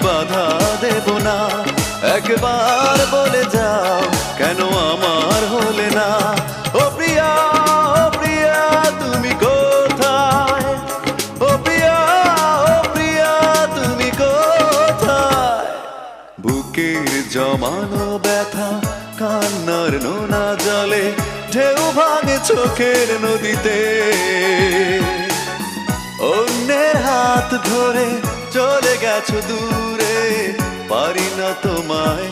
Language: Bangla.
বাধা দেব না। একবার বলে যাও কেন আমার হলে না। ও প্রিয়া, ও প্রিয়া তুমি কোথায়? ও প্রিয়া, ও প্রিয়া তুমি কোথায়? বুকের জমানো ব্যথা কান্নার নোনা জলে ঢেউ ভাঙে চোখের নদীতে। অন্যের হাত ধরে চলে গেছো দূরে, পারি না তোমায়